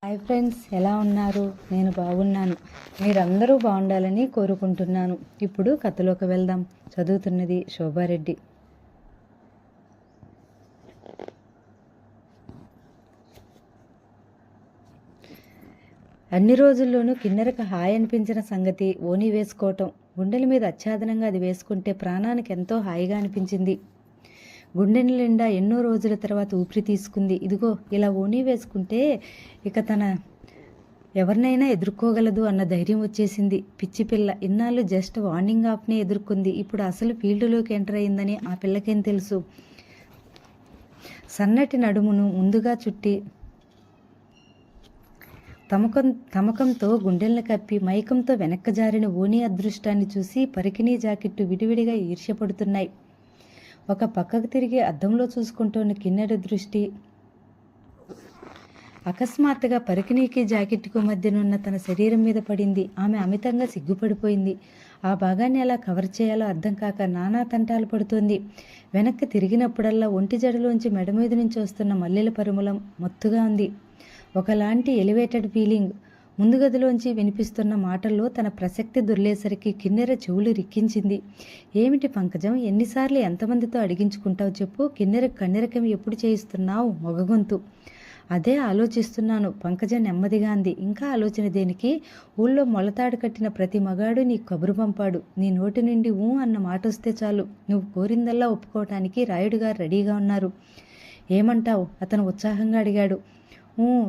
Hi friends, ఎలా ఉన్నారు? నేను బాగున్నాను. మీరందరూ బాగుండాలని కోరుకుంటున్నాను. ఇప్పుడు కథలోకి వెళ్దాం. చదువుతున్నది శోభారెడ్డి. అన్ని రోజుల్లోనూ కిన్నెరకు హాయ్ అనిపించిన సంగతి ఓణీ వేసుకోవటం. గుండెల మీద ఆచ్ఛాదనంగా అది వేసుకుంటే ప్రాణానికి ఎంతో హాయిగా అనిపించింది. గుండె నిండా ఎన్నో రోజుల తర్వాత ఊపిరి తీసుకుంది. ఇదిగో ఇలా ఓణీ వేసుకుంటే ఇక తన ఎవరినైనా ఎదుర్కోగలదు అన్న ధైర్యం వచ్చేసింది. పిచ్చి పిల్ల ఇన్నాళ్ళు జస్ట్ వార్నింగ్ ఆఫ్నే ఎదుర్కొంది. ఇప్పుడు అసలు ఫీల్డ్లోకి ఎంటర్ అయిందని ఆ పిల్లకేం తెలుసు? సన్నటి నడుమును ముందుగా చుట్టి తమకంతో గుండెలను కప్పి మైకంతో వెనక్క జారిన ఓణీ అదృష్టాన్ని చూసి పరికిణీ జాకెట్టు విడివిడిగా ఈర్ష్యపడుతున్నాయి. ఒక పక్కకు తిరిగి అద్దంలో చూసుకుంటోన్న కిన్నెర దృష్టి అకస్మాత్తుగా పరికిణీకి జాకెట్కు మధ్యనున్న తన శరీరం మీద పడింది. ఆమె అమితంగా సిగ్గుపడిపోయింది. ఆ భాగాన్ని ఎలా కవర్ చేయాలో అర్థం కాక నానా తంటాలు పడుతోంది. వెనక్కి తిరిగినప్పుడల్లా ఒంటి జడలోంచి మెడ మీద నుంచి వస్తున్న మల్లెల పరిమళం మత్తుగా ఉంది. ఒకలాంటి ఎలివేటెడ్ ఫీలింగ్. ముందు గదిలోంచి వినిపిస్తున్న మాటల్లో తన ప్రసక్తి దొర్లేసరికి కిన్నెర చెవులు రిక్కించింది. ఏమిటి పంకజం, ఎన్నిసార్లు ఎంతమందితో అడిగించుకుంటావు చెప్పు? కిన్నెర కన్నెరకం ఎప్పుడు చేయిస్తున్నావు? మొగగొంతు. అదే ఆలోచిస్తున్నాను, పంకజం నెమ్మదిగా అంది. ఇంకా ఆలోచన దేనికి? ఊళ్ళో మొలతాడు కట్టిన ప్రతి మగాడు నీకు కబురు పంపాడు. నీ నోటి నుండి ఊ అన్న మాట వస్తే చాలు, నువ్వు కోరిందల్లా ఒప్పుకోవటానికి రాయుడు గారు రెడీగా ఉన్నారు. ఏమంటావు? అతను ఉత్సాహంగా అడిగాడు.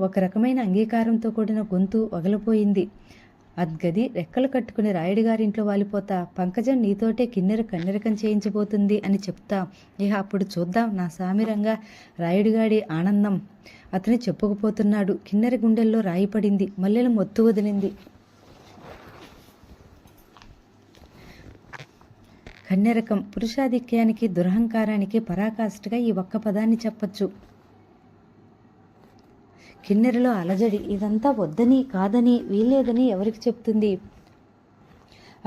ఒక రకమైన అంగీకారంతో కూడిన గొంతు వగలిపోయింది. అద్గది రెక్కలు కట్టుకుని రాయుడు గారింట్లో వాలిపోతా. పంకజం నీతోటే కిన్నెర కన్నెరకం చేయించబోతుంది అని చెప్తా. ఇహ అప్పుడు చూద్దాం నా సామిరంగా. రాయుడుగాడి ఆనందం అతని చెప్పుకుపోతున్నాడు. కిన్నెర గుండెల్లో రాయి పడింది. మల్లెలు మొత్తు వదిలింది. కన్నెరకం పురుషాధిక్యానికి దురహంకారానికి పరాకాష్ఠగా ఈ ఒక్క పదాన్ని చెప్పచ్చు. కిన్నెరలో అలజడి. ఇదంతా వద్దని కాదని వీల్లేదని ఎవరికి చెప్తుంది?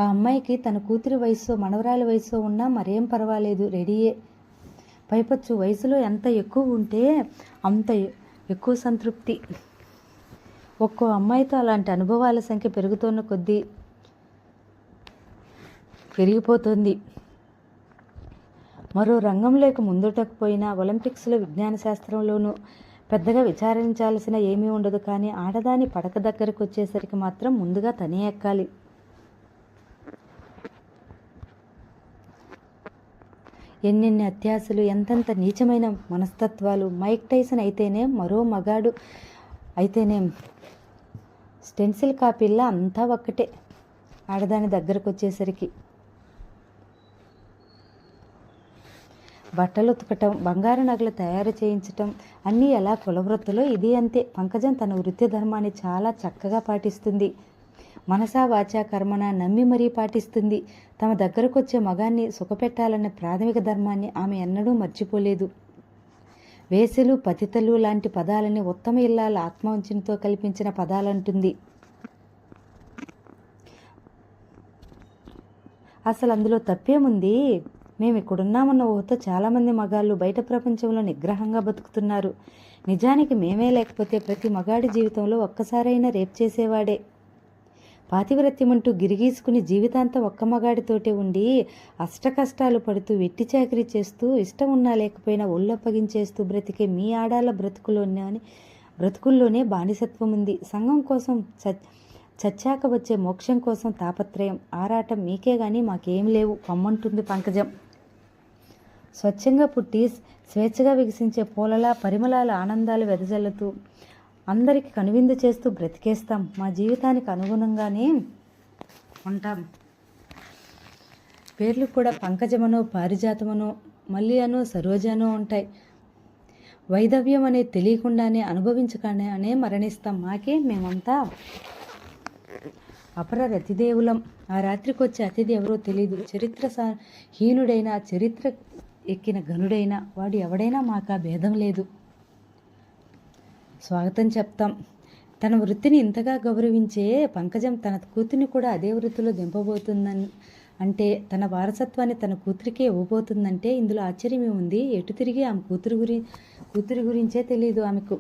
ఆ అమ్మాయికి తన కూతురి వయసు మనవరాలి వయసు ఉన్నా మరేం పర్వాలేదు, రెడీయే. పైపచ్చు వయసులో ఎంత ఎక్కువ ఉంటే అంత ఎక్కువ సంతృప్తి. ఒక్కో అమ్మాయితో అలాంటి అనుభవాల సంఖ్య పెరుగుతున్న కొద్దీ పెరిగిపోతుంది. మరో రంగంలోకి ముందుటకు పోయినా ఒలింపిక్స్లో విజ్ఞాన శాస్త్రంలోనూ పెద్దగా విచారించాల్సిన ఏమీ ఉండదు. కానీ ఆడదాని పడక దగ్గరకు వచ్చేసరికి మాత్రం ముందుగా తనే ఎక్కాలి. ఎన్నెన్ని అత్యాశలు, ఎంతెంత నీచమైన మనస్తత్వాలు. మైక్ టైసన్ అయితేనే, మరో మగాడు అయితేనే, స్టెన్సిల్ కాపీల్లా అంతా ఒక్కటే ఆడదాని దగ్గరకు వచ్చేసరికి. బట్టలు ఉతకటం, బంగారు నగలు తయారు చేయించటం అన్నీ ఎలా కులవృత్తులో ఇది అంతే. పంకజం తన వృత్తి ధర్మాన్ని చాలా చక్కగా పాటిస్తుంది. మనసా వాచా కర్మన నమ్మి మరీ పాటిస్తుంది. తమ దగ్గరకు వచ్చే మగాన్ని సుఖపెట్టాలన్న ప్రాథమిక ధర్మాన్ని ఆమె ఎన్నడూ మర్చిపోలేదు. వేసలు పతితలు లాంటి పదాలని ఉత్తమ ఇల్లాల ఆత్మవంచనతో కల్పించిన పదాలంటుంది. అసలు అందులో తప్పేముంది? మేము ఇక్కడున్నామన్న ఊహతో చాలామంది మగాళ్ళు బయట ప్రపంచంలో నిగ్రహంగా బతుకుతున్నారు. నిజానికి మేమే లేకపోతే ప్రతి మగాడి జీవితంలో ఒక్కసారైనా రేప్ చేసేవాడే. పాతివ్రత్యమంటూ గిరిగీసుకుని జీవితాంతం ఒక్క మగాడితోటే ఉండి అష్టకష్టాలు పడుతూ వెట్టి చాకరీ చేస్తూ ఇష్టం ఉన్నా లేకపోయినా ఒళ్ళొప్పగించేస్తూ బ్రతికే మీ ఆడాల బ్రతుకుల్లోనే బానిసత్వం ఉంది. సంఘం కోసం చచ్చాక వచ్చే మోక్షం కోసం తాపత్రయం, ఆరాటం మీకే గాని మాకేం లేవు పమ్మంటుంది పంకజం. స్వచ్ఛంగా పుట్టి స్వేచ్ఛగా వికసించే పూలలా పరిమళాల ఆనందాలు వెదజల్లుతూ అందరికీ కనువిందు చేస్తూ బ్రతికేస్తాం. మా జీవితానికి అనుగుణంగానే ఉంటాం. పేర్లు కూడా పంకజమనో, పారిజాతమనో, మల్లి అనో, సరోజనో ఉంటాయి. వైదవ్యం అనేది తెలియకుండానే అనుభవించకుండానే మరణిస్తాం. మాకే మేమంతా అపర రతిదేవులం. ఆ రాత్రికి వచ్చే అతిథి ఎవరో తెలీదు. చరిత్ర హీనుడైనా చరిత్ర ఎక్కిన గనుడైనా వాడు ఎవడైనా మాకు ఆ భేదం లేదు. స్వాగతం చెప్తాం. తన వృత్తిని ఇంతగా గౌరవించే పంకజం తన కూతురిని కూడా అదే వృత్తిలో దింపబోతుందని అంటే, తన వారసత్వాన్ని తన కూతురికే ఇవ్వబోతుందంటే ఇందులో ఆశ్చర్యం ఏముంది? ఎటు తిరిగి ఆమె కూతురి గురించే తెలియదు ఆమెకు.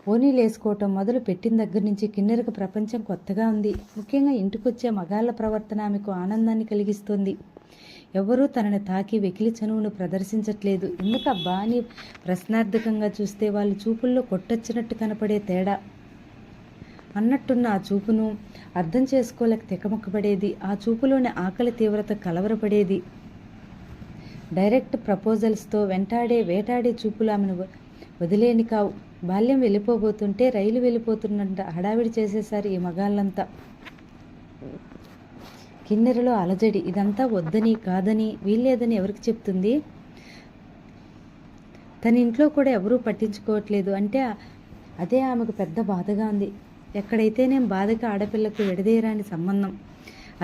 ఓనీలు వేసుకోవటం మొదలు పెట్టిన దగ్గర నుంచి కిన్నెరకు ప్రపంచం కొత్తగా ఉంది. ముఖ్యంగా ఇంటికొచ్చే మగాళ్ళ ప్రవర్తన ఆమెకు ఆనందాన్ని కలిగిస్తుంది. ఎవరూ తనని తాకి వెకిలి చనువును ప్రదర్శించట్లేదు. ఎందుకబ్బా అని ప్రశ్నార్థకంగా చూస్తే వాళ్ళు చూపుల్లో కొట్టొచ్చినట్టు కనపడే తేడా అన్నట్టున్న ఆ చూపును అర్థం చేసుకోలేక తెకమొక్కపడేది. ఆ చూపులోని ఆకలి తీవ్రత కలవరపడేది. డైరెక్ట్ ప్రపోజల్స్తో వేటాడే చూపులు ఆమెను వదిలేని కావు. బాల్యం వెళ్ళిపోబోతుంటే రైలు వెళ్ళిపోతున్నంత హడావిడి చేసేశారు ఈ మగాళ్ళంతా. కిన్నెరలో అలజడి. ఇదంతా వద్దని కాదని వీల్లేదని ఎవరికి చెప్తుంది? తన ఇంట్లో కూడా ఎవరూ పట్టించుకోవట్లేదు అంటే అదే ఆమెకు పెద్ద బాధగా ఉంది. ఎక్కడైతేనేం బాధగా ఆడపిల్లకు విడదీయరాని సంబంధం.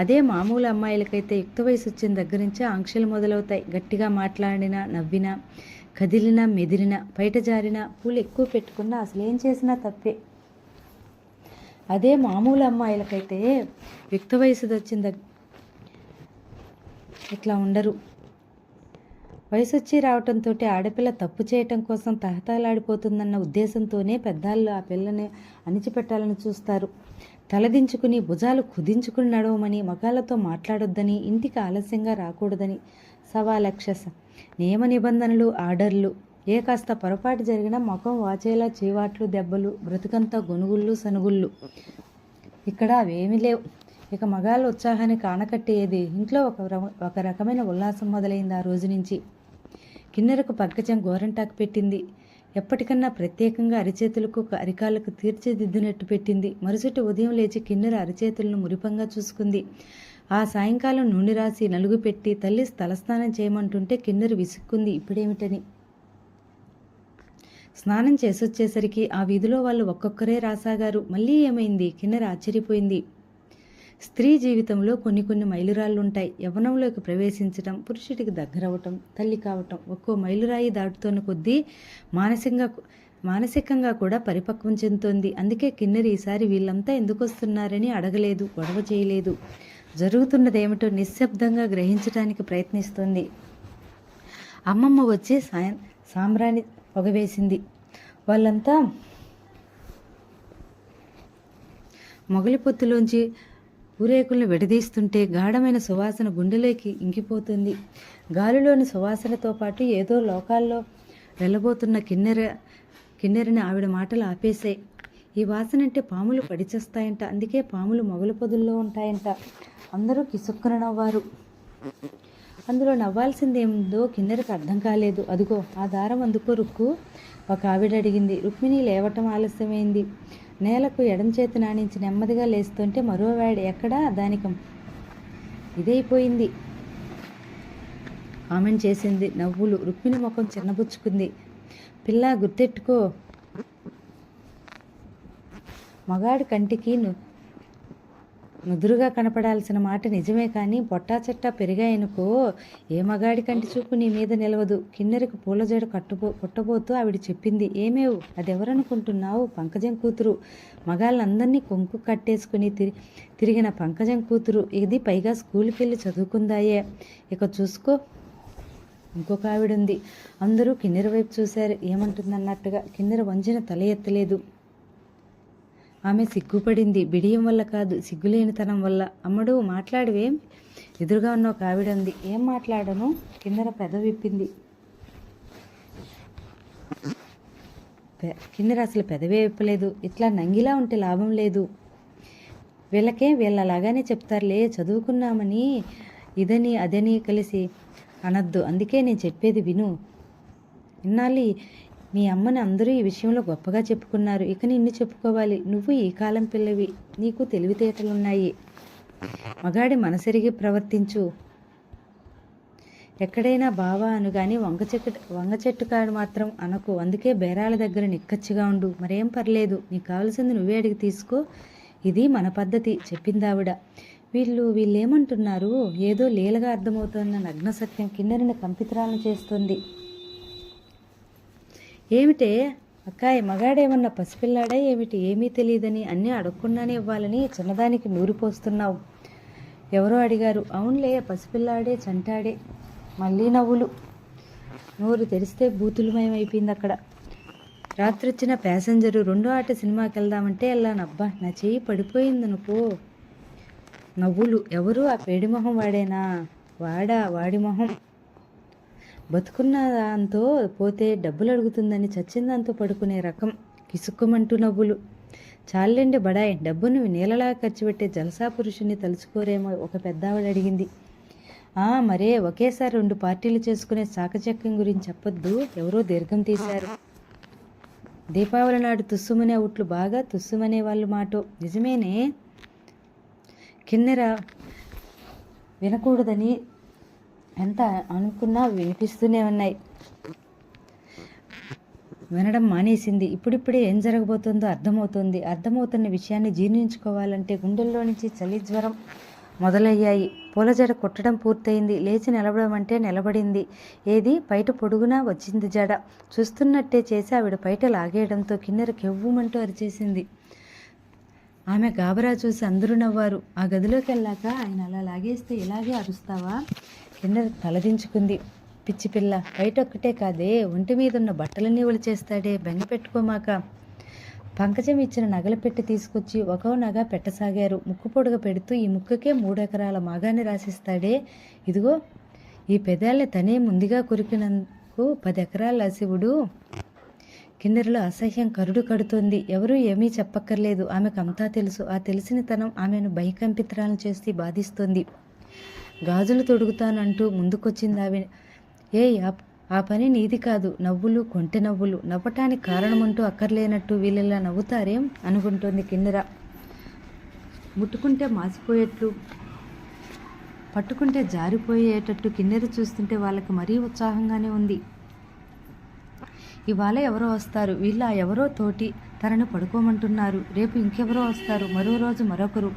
అదే మామూలు అమ్మాయిలకైతే యుక్త వయసు వచ్చిన దగ్గర నుంచే ఆంక్షలు మొదలవుతాయి. గట్టిగా మాట్లాడినా, నవ్వినా, కదిలినా, మెదిలినా, బయట జారినా, పూలు ఎక్కువ పెట్టుకున్నా అసలేం చేసినా తప్పే. అదే మామూలు అమ్మాయిలకైతే యుక్త వయసు వచ్చిన ఇట్లా ఉండరు. వయసు వచ్చి రావటంతో ఆడపిల్ల తప్పు చేయటం కోసం తహతలాడిపోతుందన్న ఉద్దేశంతోనే పెద్దాళ్ళు ఆ పిల్లని అణిచిపెట్టాలని చూస్తారు. తలదించుకుని భుజాలు కుదించుకుని నడవమని, మగాళ్ళతో మాట్లాడొద్దని, ఇంటికి ఆలస్యంగా రాకూడదని 1,00,000 నియమ నిబంధనలు, ఆర్డర్లు. ఏ కాస్త పొరపాటు జరిగినా ముఖం వాచేలా చీవాట్లు, దెబ్బలు, బ్రతుకంతా గొనుగుళ్ళు, సనుగుళ్ళు. ఇక్కడ అవేమీ లేవు. ఇక మగాళ్ళ ఉత్సాహానికి ఆనకట్టేది. ఇంట్లో ఒక రకమైన ఉల్లాసం మొదలైంది ఆ రోజు నుంచి. కిన్నెరకు పంకజం గోరంటాకు పెట్టింది. ఎప్పటికన్నా ప్రత్యేకంగా అరిచేతులకు అరికాళ్ళకు తీర్చిదిద్దినట్టు పెట్టింది. మరుసటి ఉదయం లేచి కిన్నెర అరిచేతులను మురిపంగా చూసుకుంది. ఆ సాయంకాలం నూనె రాసి నలుగు పెట్టి తల్లి తలస్నానం చేయమంటుంటే కిన్నెర విసుక్కుంది ఇప్పుడేమిటని. స్నానం చేసొచ్చేసరికి ఆ వీధిలో వాళ్ళు ఒక్కొక్కరే రాసాగారు. మళ్ళీ ఏమైంది? కిన్నెర ఆశ్చర్యపోయింది. స్త్రీ జీవితంలో కొన్ని మైలురాళ్ళుంటాయి. యవ్వనంలోకి ప్రవేశించటం, పురుషుడికి దగ్గరవటం, తల్లి కావటం. ఒక్కో మైలురాయి దాటుతున్న కొద్దీ మానసికంగా కూడా పరిపక్వం చెందుతోంది. అందుకే కిన్నెర ఈసారి వీళ్ళంతా ఎందుకు వస్తున్నారని అడగలేదు, గొడవ చేయలేదు. జరుగుతున్నదేమిటో నిశ్శబ్దంగా గ్రహించడానికి ప్రయత్నిస్తోంది. అమ్మమ్మ వచ్చి సాంబ్రాణి పొగవేసింది. వాళ్ళంతా మొగలి పొత్తులోంచి ఊరేకులను విడదీస్తుంటే గాఢమైన సువాసన గుండెలోకి ఇంకిపోతుంది. గాలిలోని సువాసనతో పాటు ఏదో లోకాల్లో వెళ్ళబోతున్న కిన్నెరని ఆవిడ మాటలు ఆపేశాయి. ఈ వాసన అంటే పాములు పడిచేస్తాయంట. అందుకే పాములు మొగలి పొదుల్లో ఉంటాయంట. అందరూ కిసుక్కున నవ్వారు. అందులో నవ్వాల్సిందేముందో కిన్నెరకు అర్థం కాలేదు. అదుగో ఆ దారం అందుకో రుక్కు, ఒక ఆవిడ అడిగింది. రుక్మిణి లేవటం ఆలస్యమైంది. నేలకు ఎడం చేతి నానించి నెమ్మదిగా లేస్తుంటే మరోవాడు ఎక్కడా దానికి ఇదైపోయింది. కామెంట్ చేసింది. నవ్వులు. రుక్మిణి ముఖం చిన్నబుచ్చుకుంది. పిల్ల గుర్తెట్టుకో, మగాడి కంటికి నుదురుగా కనపడాల్సిన మాట నిజమే, కానీ పొట్టా చెట్టా పెరిగాయనుకో ఏ మగాడి కంటి చూపు నీ మీద నిలవదు. కిన్నెరకు పూలజడ కుట్టబోతూ ఆవిడ చెప్పింది. ఏమేవు అదెవరనుకుంటున్నావు? పంకజం కూతురు. మగాళ్ళందరినీ కొంకు కట్టేసుకుని తిరిగిన పంకజం కూతురు ఇది. పైగా స్కూల్కి వెళ్ళి చదువుకుందాయే. ఇక చూసుకో. ఇంకొక ఆవిడుంది. అందరూ కిన్నెర వైపు చూశారు. ఏమంటుందన్నట్టుగా. కిన్నెర వంచిన తల ఎత్తలేదు. ఆమె సిగ్గుపడింది. బిడియం వల్ల కాదు, సిగ్గులేనితనం వల్ల. అమ్మడు మాట్లాడివేం? ఎదురుగా ఉన్న ఒక ఆవిడ ఉంది. ఏం మాట్లాడను? కిన్నెర పెదవిప్పింది. కిన్నెర అసలు పెదవే విప్పలేదు. ఇట్లా నంగిలా ఉంటే లాభం లేదు. వీళ్ళలాగానే చెప్తారులే, చదువుకున్నామని ఇదని అదని కలిసి అనద్దు. అందుకే నేను చెప్పేది విను. ఇన్నాళ్ళు మీ అమ్మని అందరూ ఈ విషయంలో గొప్పగా చెప్పుకున్నారు. ఇక నిన్ను చెప్పుకోవాలి. నువ్వు ఈ కాలం పిల్లవి, నీకు తెలివితేటలున్నాయి. మగాడి మనసెరిగి ప్రవర్తించు. ఎక్కడైనా బావా అను గాని వంగ చెట్టు కాడు మాత్రం అనకు. అందుకే బేరాల దగ్గర నిక్కచ్చిగా ఉండు. మరేం పర్లేదు, నీకు కావాల్సింది నువ్వే అడిగి తీసుకో. ఇది మన పద్ధతి చెప్పిందావిడ. వీళ్ళేమంటున్నారు? ఏదో లీలగా అర్థమవుతున్న నగ్న సత్యం కిన్నెరని కంపితురాలను చేస్తుంది. ఏమిటే అక్కాయ్, మగాడేమన్నా పసిపిల్లాడా ఏమిటి? ఏమీ తెలియదని అన్నీ అడగకుండానే ఇవ్వాలని చిన్నదానికి నూరిపోస్తున్నావు. ఎవరో అడిగారు. అవునులే, పసిపిల్లాడే, చంటాడే. మళ్ళీ నవ్వులు. నోరు తెరిస్తే బూతులమయం అయిపోయింది అక్కడ. రాత్రి వచ్చిన ప్యాసింజరు రెండో ఆట సినిమాకి వెళ్దామంటే వెళ్ళానబ్బా నా చెయ్యి పడిపోయిందనుకో. నవ్వులు. ఎవరు ఆ పేడి మొహం వాడేనా? వాడి మొహం. బతుకున్న దాంతో పోతే డబ్బులు అడుగుతుందని చచ్చిన దాంతో పడుకునే రకం. కిసుక్కుమంటూ నవ్వులు. చాలండి బడాయ్, డబ్బును నీళ్ళలా ఖర్చు పెట్టే జలసా పురుషుని తలుచుకోరేమో ఒక పెద్దావిడ అడిగింది. మరే ఒకేసారి 2 పార్టీలు చేసుకునే చాకచక్యం గురించి చెప్పొద్దు. ఎవరో దీర్ఘం తీశారు. దీపావళి నాడు తుస్సుమనే ఉట్లు బాగా తుస్సుమనే వాళ్ళు మాటో. నిజమేనే. కిన్నెర వినకూడదని ఎంత అనుకున్నా వినిపిస్తూనే ఉన్నాయి. వినడం మానేసింది. ఇప్పుడిప్పుడే ఏం జరగబోతుందో అర్థమవుతున్న విషయాన్ని జీర్ణించుకోవాలంటే గుండెల్లో నుంచి చలి జ్వరం మొదలయ్యాయి. పూలజడ కుట్టడం పూర్తయింది. లేచి నిలబడడం అంటే నిలబడింది. ఏది పైట పొడుగునా వచ్చింది జడ. చూస్తున్నట్టే చేసి ఆవిడ పైట లాగేయడంతో కిన్నెర కెవ్వుమంటూ అరిచేసింది. ఆమె గాబరా చూసి అందరూ నవ్వారు. ఆ గదిలోకి వెళ్ళాక ఆయన అలా లాగేస్తే ఇలాగే అరుస్తావా? కిన్నెర తలదించుకుంది. పిచ్చి పిల్ల, బయట ఒక్కటే కాదే ఒంటి మీదున్న బట్టలన్నీ ఒలిచేస్తాడే, బెంగ పెట్టుకోమాక. పంకజం ఇచ్చిన నగల పెట్టి తీసుకొచ్చి ఒక్కో నగ పెట్టసాగారు. ముక్కు పొడుగ పెడుతూ ఈ ముక్కుకే 3 ఎకరాల మాగాన్ని రాసిస్తాడే, ఇదిగో ఈ పెదాల్ని తనే ముందుగా కొరికినందుకు 10 ఎకరాల శివుడు. కిన్నెరలో అసహ్యం కరుడు కడుతోంది. ఎవరూ ఏమీ చెప్పక్కర్లేదు. ఆమెకంతా తెలుసు. ఆ తెలిసినతనం ఆమెను భయకంపితురాలను చేసి బాధిస్తోంది. గాజులు తొడుగుతానంటూ ముందుకొచ్చింది ఆమె. ఆ పని నీది కాదు. నవ్వులు కొంటె నవ్వులు. నవ్వటానికి కారణమంటూ అక్కర్లేనట్టు వీళ్ళలా నవ్వుతారేం అనుకుంటోంది కిన్నెర. ముట్టుకుంటే మాసిపోయేట్లు, పట్టుకుంటే జారిపోయేటట్టు కిన్నెర చూస్తుంటే వాళ్ళకి మరీ ఉత్సాహంగానే ఉంది. ఇవాళ ఎవరో వస్తారు. వీళ్ళ ఎవరో తోటి తనను పడుకోమంటున్నారు. రేపు ఇంకెవరో వస్తారు. మరో రోజు మరొకరు.